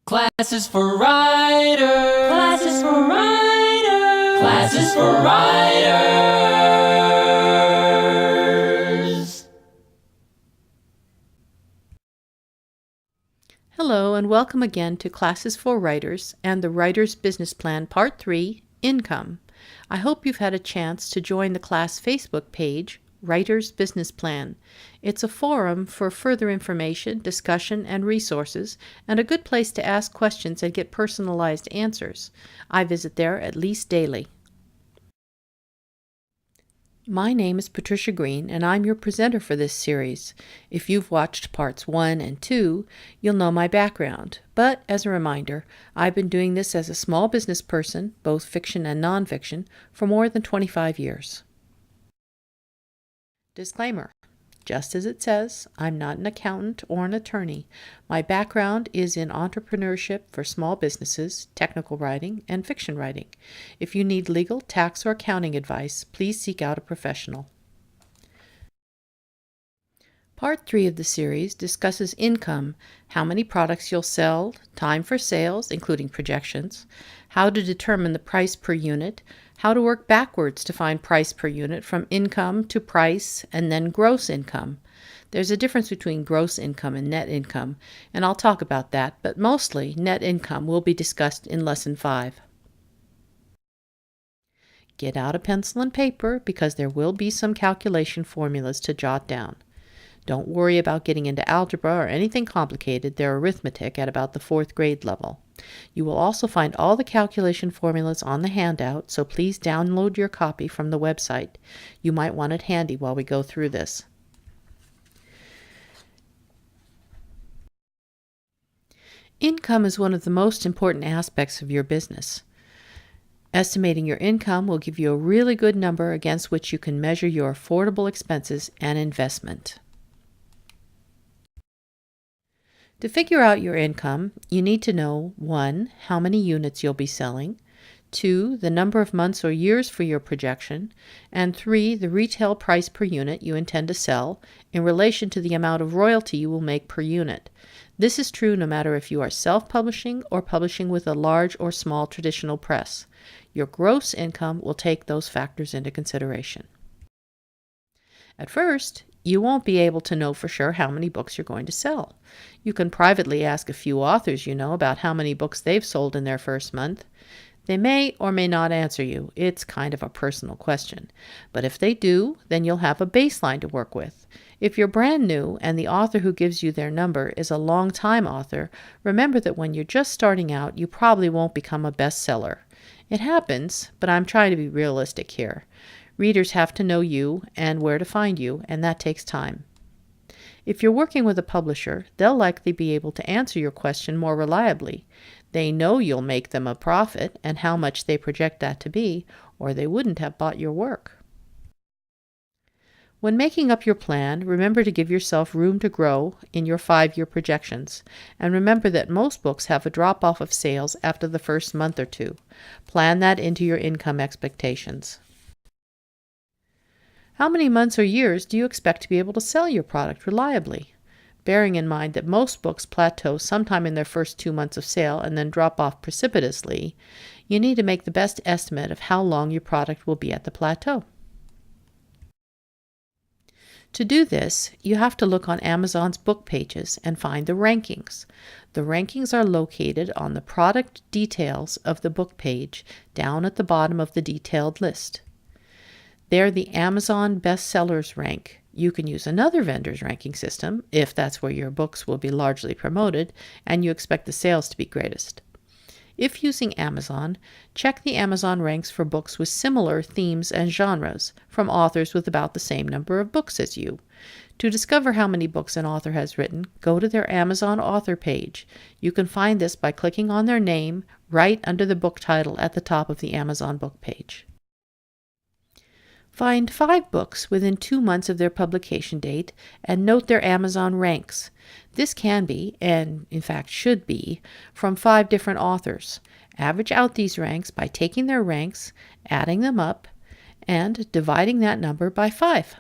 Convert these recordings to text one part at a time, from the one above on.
Classes for writers. Classes for writers. Classes for writers. Hello and welcome again to Classes for Writers and the Writer's Business Plan Part 3, Income. I hope you've had a chance to join the class Facebook page, Writer's Business Plan. It's a forum for further information, discussion, and resources, and a good place to ask questions and get personalized answers. I visit there at least daily. My name is Patricia Green, and I'm your presenter for this series. If you've watched parts 1 and 2, you'll know my background. But as a reminder, I've been doing this as a small business person, both fiction and nonfiction, for more than 25 years. Disclaimer. Just as it says, I'm not an accountant or an attorney. My background is in entrepreneurship for small businesses, technical writing, and fiction writing. If you need legal, tax, or accounting advice, please seek out a professional. Part 3 of the series discusses income, how many products you'll sell, time for sales, including projections, how to determine the price per unit, how to work backwards to find price per unit from income to price, and then gross income. There's a difference between gross income and net income, and I'll talk about that, but mostly net income will be discussed in Lesson 5. Get out a pencil and paper because there will be some calculation formulas to jot down. Don't worry about getting into algebra or anything complicated. They're arithmetic at about the 4th grade level. You will also find all the calculation formulas on the handout, so please download your copy from the website. You might want it handy while we go through this. Income is one of the most important aspects of your business. Estimating your income will give you a really good number against which you can measure your affordable expenses and investment. To figure out your income, you need to know 1. How many units you'll be selling, 2. The number of months or years for your projection, and 3. The retail price per unit you intend to sell in relation to the amount of royalty you will make per unit. This is true no matter if you are self-publishing or publishing with a large or small traditional press. Your gross income will take those factors into consideration. At first, you won't be able to know for sure how many books you're going to sell. You can privately ask a few authors you know about how many books they've sold in their first month. They may or may not answer you. It's kind of a personal question. But if they do, then you'll have a baseline to work with. If you're brand new and the author who gives you their number is a long-time author, remember that when you're just starting out, you probably won't become a bestseller. It happens, but I'm trying to be realistic here. Readers have to know you and where to find you, and that takes time. If you're working with a publisher, they'll likely be able to answer your question more reliably. They know you'll make them a profit and how much they project that to be, or they wouldn't have bought your work. When making up your plan, remember to give yourself room to grow in your 5-year projections, and remember that most books have a drop-off of sales after the first month or two. Plan that into your income expectations. How many months or years do you expect to be able to sell your product reliably? Bearing in mind that most books plateau sometime in their first 2 months of sale and then drop off precipitously, you need to make the best estimate of how long your product will be at the plateau. To do this, you have to look on Amazon's book pages and find the rankings. The rankings are located on the product details of the book page down at the bottom of the detailed list. They're the Amazon bestsellers rank. You can use another vendor's ranking system if that's where your books will be largely promoted and you expect the sales to be greatest. If using Amazon, check the Amazon ranks for books with similar themes and genres from authors with about the same number of books as you. To discover how many books an author has written, go to their Amazon author page. You can find this by clicking on their name right under the book title at the top of the Amazon book page. Find 5 books within 2 months of their publication date and note their Amazon ranks. This can be, and in fact should be, from 5 different authors. Average out these ranks by taking their ranks, adding them up, and dividing that number by 5.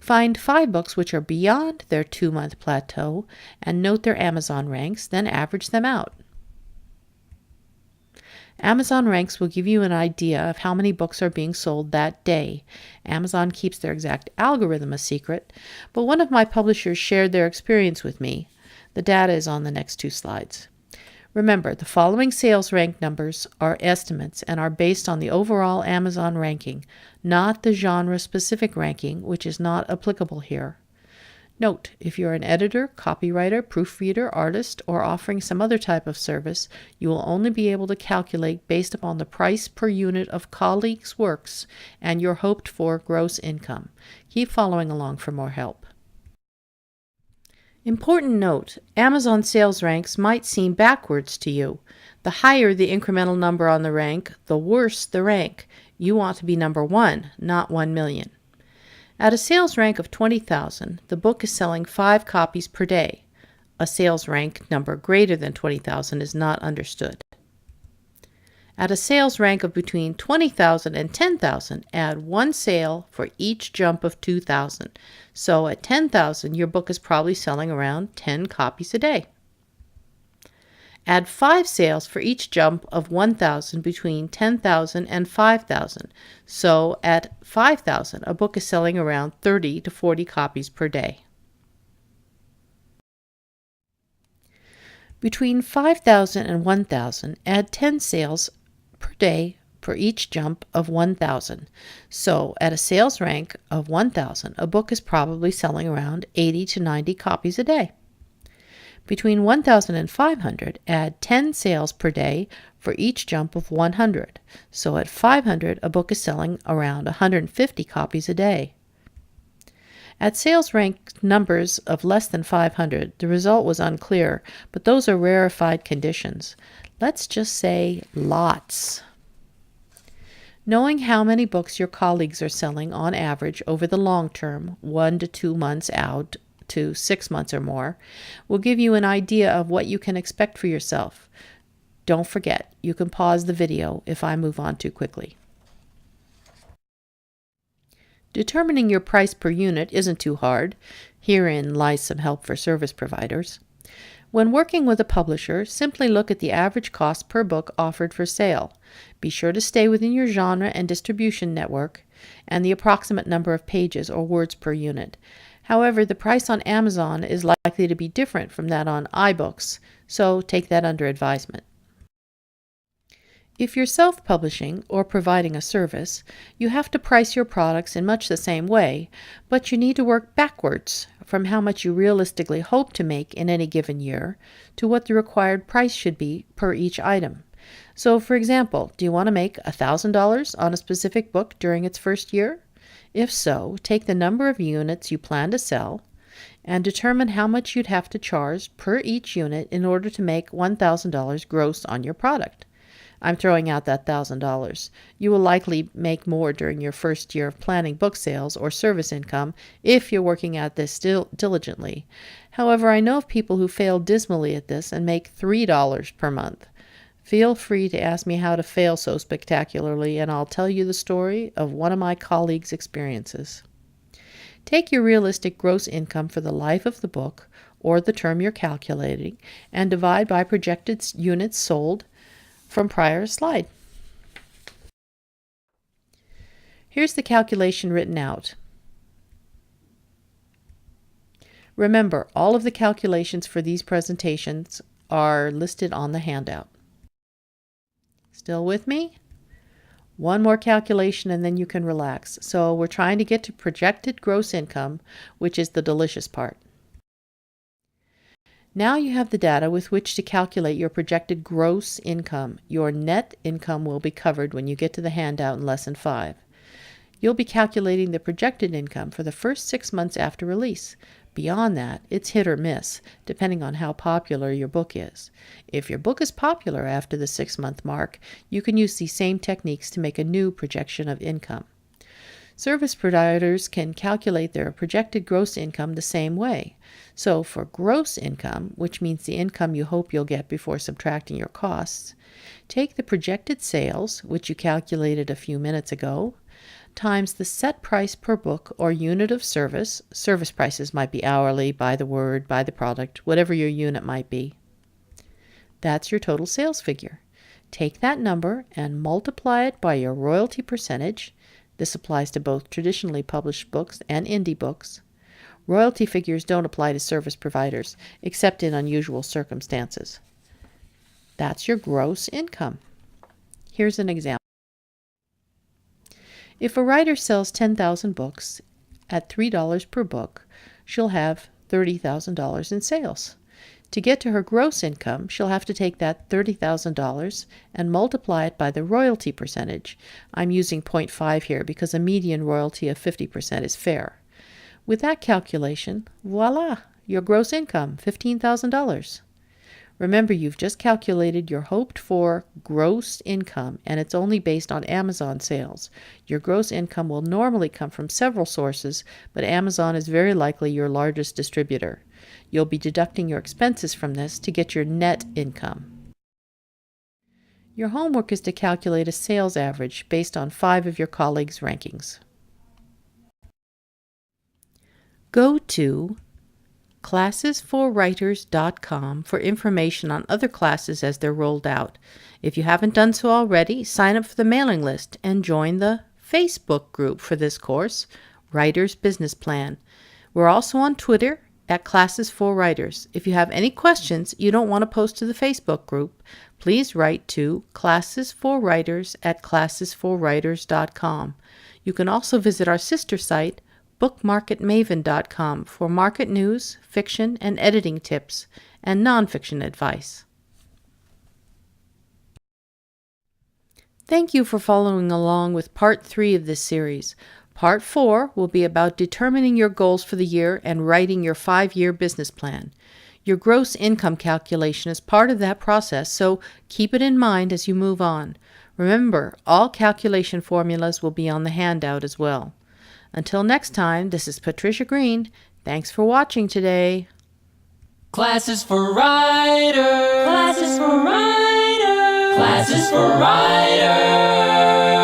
Find 5 books which are beyond their 2-month plateau and note their Amazon ranks, then average them out. Amazon ranks will give you an idea of how many books are being sold that day. Amazon keeps their exact algorithm a secret, but one of my publishers shared their experience with me. The data is on the next 2 slides. Remember, the following sales rank numbers are estimates and are based on the overall Amazon ranking, not the genre-specific ranking, which is not applicable here. Note, if you're an editor, copywriter, proofreader, artist, or offering some other type of service, you will only be able to calculate based upon the price per unit of colleagues' works and your hoped-for gross income. Keep following along for more help. Important note, Amazon sales ranks might seem backwards to you. The higher the incremental number on the rank, the worse the rank. You want to be number 1, not 1 million. At a sales rank of 20,000, the book is selling 5 copies per day. A sales rank number greater than 20,000 is not understood. At a sales rank of between 20,000 and 10,000, add 1 sale for each jump of 2,000. So at 10,000, your book is probably selling around 10 copies a day. Add 5 sales for each jump of 1,000 between 10,000 and 5,000. So at 5,000, a book is selling around 30 to 40 copies per day. Between 5,000 and 1,000, add 10 sales per day for each jump of 1,000. So at a sales rank of 1,000, a book is probably selling around 80 to 90 copies a day. Between 1,000 and 500, add 10 sales per day for each jump of 100. So at 500, a book is selling around 150 copies a day. At sales rank numbers of less than 500, the result was unclear, but those are rarefied conditions. Let's just say lots. Knowing how many books your colleagues are selling on average over the long term, 1 to 2 months out to 6 months or more, will give you an idea of what you can expect for yourself. Don't forget, you can pause the video if I move on too quickly. Determining your price per unit isn't too hard. Herein lies some help for service providers. When working with a publisher, simply look at the average cost per book offered for sale. Be sure to stay within your genre and distribution network and the approximate number of pages or words per unit. However, the price on Amazon is likely to be different from that on iBooks, so take that under advisement. If you're self-publishing or providing a service, you have to price your products in much the same way, but you need to work backwards from how much you realistically hope to make in any given year to what the required price should be per each item. So, for example, do you want to make $1,000 on a specific book during its first year? If so, take the number of units you plan to sell and determine how much you'd have to charge per each unit in order to make $1,000 gross on your product. I'm throwing out that $1,000. You will likely make more during your first year of planning book sales or service income if you're working at this diligently. However, I know of people who fail dismally at this and make $3 per month. Feel free to ask me how to fail so spectacularly, and I'll tell you the story of one of my colleagues' experiences. Take your realistic gross income for the life of the book, or the term you're calculating, and divide by projected units sold from prior slide. Here's the calculation written out. Remember, all of the calculations for these presentations are listed on the handout. Still with me? One more calculation and then you can relax. So we're trying to get to projected gross income, which is the delicious part. Now you have the data with which to calculate your projected gross income. Your net income will be covered when you get to the handout in Lesson 5. You'll be calculating the projected income for the first 6 months after release. Beyond that, it's hit or miss, depending on how popular your book is. If your book is popular after the 6-month mark, you can use these same techniques to make a new projection of income. Service providers can calculate their projected gross income the same way. So for gross income, which means the income you hope you'll get before subtracting your costs, take the projected sales, which you calculated a few minutes ago, times the set price per book or unit of service. Service prices might be hourly, by the word, by the product, whatever your unit might be. That's your total sales figure. Take that number and multiply it by your royalty percentage. This applies to both traditionally published books and indie books. Royalty figures don't apply to service providers, except in unusual circumstances. That's your gross income. Here's an example. If a writer sells 10,000 books at $3 per book, she'll have $30,000 in sales. To get to her gross income, she'll have to take that $30,000 and multiply it by the royalty percentage. I'm using 0.5 here because a median royalty of 50% is fair. With that calculation, voila, your gross income, $15,000. Remember, you've just calculated your hoped-for gross income, and it's only based on Amazon sales. Your gross income will normally come from several sources, but Amazon is very likely your largest distributor. You'll be deducting your expenses from this to get your net income. Your homework is to calculate a sales average based on 5 of your colleagues' rankings. Go to classesforwriters.com for information on other classes as they're rolled out. If you haven't done so already, sign up for the mailing list and join the Facebook group for this course, Writer's Business Plan. We're also on Twitter at Classes for Writers. If you have any questions you don't want to post to the Facebook group, please write to classesforwriters@classesforwriters.com. You can also visit our sister site, bookmarketmaven.com, for market news, fiction and editing tips, and nonfiction advice. Thank you for following along with Part 3 of this series. Part 4 will be about determining your goals for the year and writing your 5-year business plan. Your gross income calculation is part of that process, so keep it in mind as you move on. Remember, all calculation formulas will be on the handout as well. Until next time, this is Patricia Green. Thanks for watching today. Classes for writers. Classes for writers. Classes for writers.